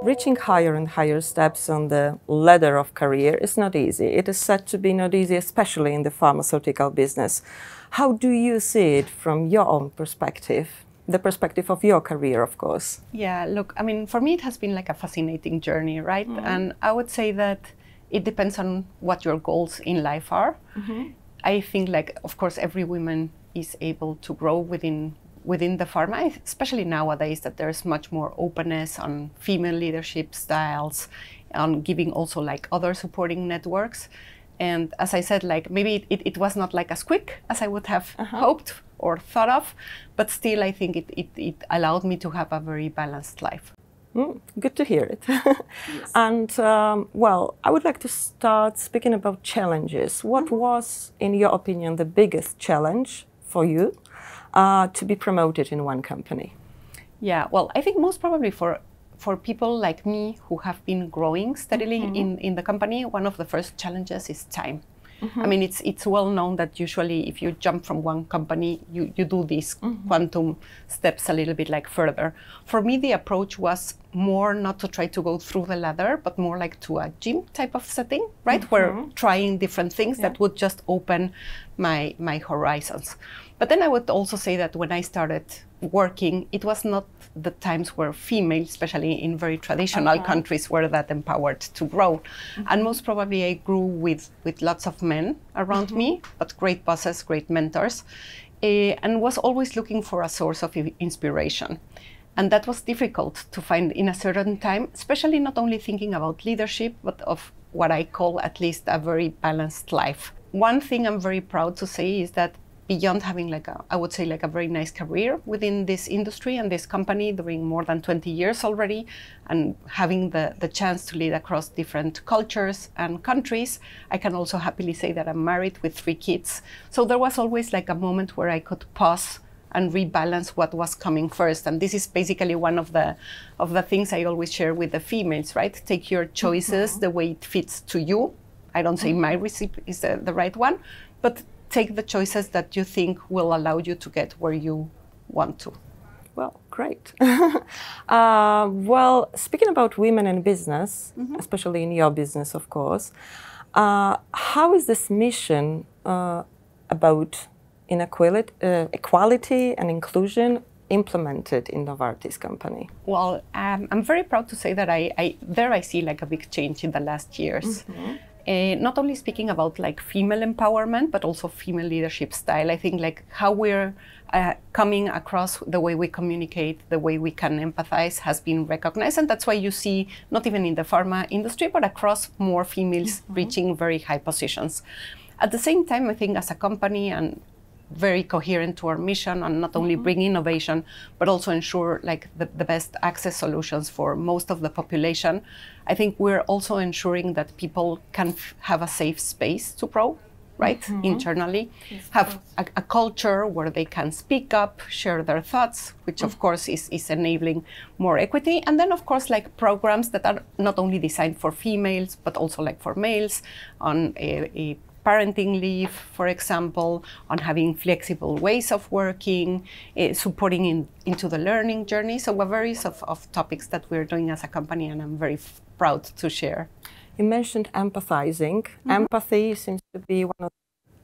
Reaching higher and higher steps on the ladder of career is not easy. It is said to be not easy, especially in the pharmaceutical business. How do you see it from your own perspective? The perspective of your career, of course. Yeah, look, I mean, for me, it has been like a fascinating journey, right? And I would say that it depends on what your goals in life are. I think, like, of course, every woman is able to grow within the pharma, especially nowadays that there's much more openness on female leadership styles, on giving also like other supporting networks. And as I said, like maybe it was not like as quick as I would have hoped or thought of, but still I think it allowed me to have a very balanced life. Good to hear it. Yes. And well, I would like to start speaking about challenges. What was, in your opinion, the biggest challenge for you to be promoted in one company? Yeah, well, I think most probably for people like me who have been growing steadily in the company, one of the first challenges is time. I mean, it's well known that usually if you jump from one company, you do these quantum steps a little bit like further. For me, the approach was more not to try to go through the ladder, but more like to a gym type of setting, right? Where trying different things that would just open my horizons. But then I would also say that when I started working, it was not the times where females, especially in very traditional countries, were that empowered to grow. And most probably I grew with lots of men around me, but great bosses, great mentors, and was always looking for a source of inspiration. And that was difficult to find in a certain time, especially not only thinking about leadership, but of what I call at least a very balanced life. One thing I'm very proud to say is that beyond having like I would say like a very nice career within this industry and this company, doing more than 20 years already, and having the chance to lead across different cultures and countries, I can also happily say that I'm married with 3 kids. So there was always like a moment where I could pause and rebalance what was coming first. And this is basically one of the things I always share with the females, right? Take your choices the way it fits to you. I don't say my recipe is the right one, but take the choices that you think will allow you to get where you want to. Well, great. Well, speaking about women in business, especially in your business, of course, how is this mission about equality and inclusion implemented in Novartis company? Well, I'm very proud to say that I see like a big change in the last years. Not only speaking about like female empowerment, but also female leadership style. I think like how we're coming across, the way we communicate, the way we can empathize has been recognized. And that's why you see, not even in the pharma industry, but across more females reaching very high positions. At the same time, I think as a company and very coherent to our mission and not only bring innovation, but also ensure like the best access solutions for most of the population. I think we're also ensuring that people can have a safe space to grow, right? Internally, have a culture where they can speak up, share their thoughts, which of course is enabling more equity. And then of course like programs that are not only designed for females, but also like for males on a parenting leave, for example, on having flexible ways of working, supporting into the learning journey. So a variety of topics that we're doing as a company, and I'm very proud to share. You mentioned empathizing. Empathy seems to be one of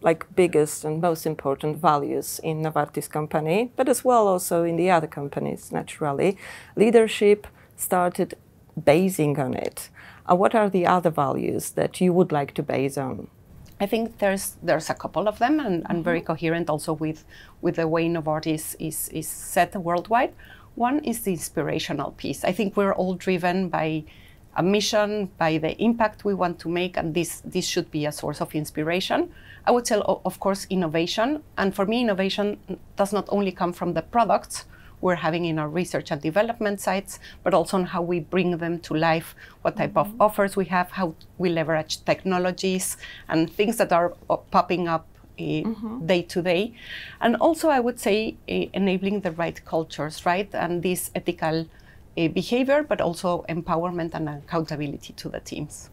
the biggest and most important values in Novartis company, but as well also in the other companies, naturally. Leadership started basing on it. What are the other values that you would like to base on? I think there's a couple of them, and very coherent also with the way Novartis is set worldwide. One is the inspirational piece. I think we're all driven by a mission, by the impact we want to make, and this should be a source of inspiration. I would say, of course, innovation. And for me, innovation does not only come from the products we're having in our research and development sites, but also on how we bring them to life, what type of offers we have, how we leverage technologies and things that are popping up day to day. And also, I would say, enabling the right cultures, right? And this ethical behavior, but also empowerment and accountability to the teams.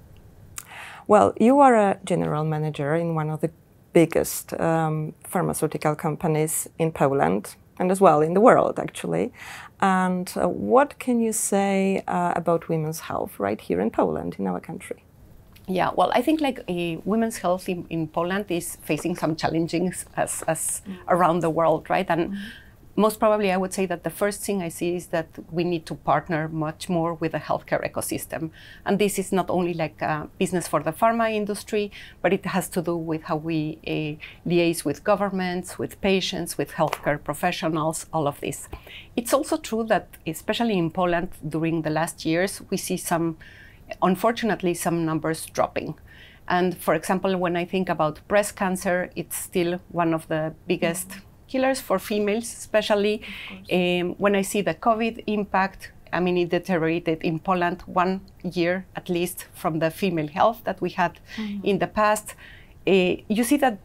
Well, you are a general manager in one of the biggest pharmaceutical companies in Poland. and as well in the world, actually. And what can you say about women's health right here in Poland, in our country? Yeah, well, I think like women's health in Poland is facing some challenges as around the world, right? And most probably I would say that the first thing I see is that we need to partner much more with the healthcare ecosystem. And this is not only like a business for the pharma industry, but it has to do with how we liaise with governments, with patients, with healthcare professionals, all of this. It's also true that, especially in Poland, during the last years, we see unfortunately, some numbers dropping. And for example, when I think about breast cancer, it's still one of the biggest killers for females, especially. When I see the COVID impact, I mean, it deteriorated in Poland 1 year at least from the female health that we had in the past. You see that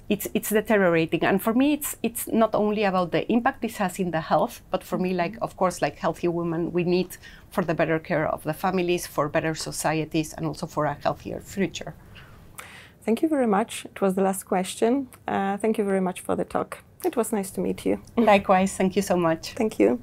it's deteriorating, and for me, it's not only about the impact this has in the health, but for me, like of course, like healthy women, we need for the better care of the families, for better societies, and also for a healthier future. Thank you very much. It was the last question. Thank you very much for the talk. It was nice to meet you. Likewise, thank you so much. Thank you.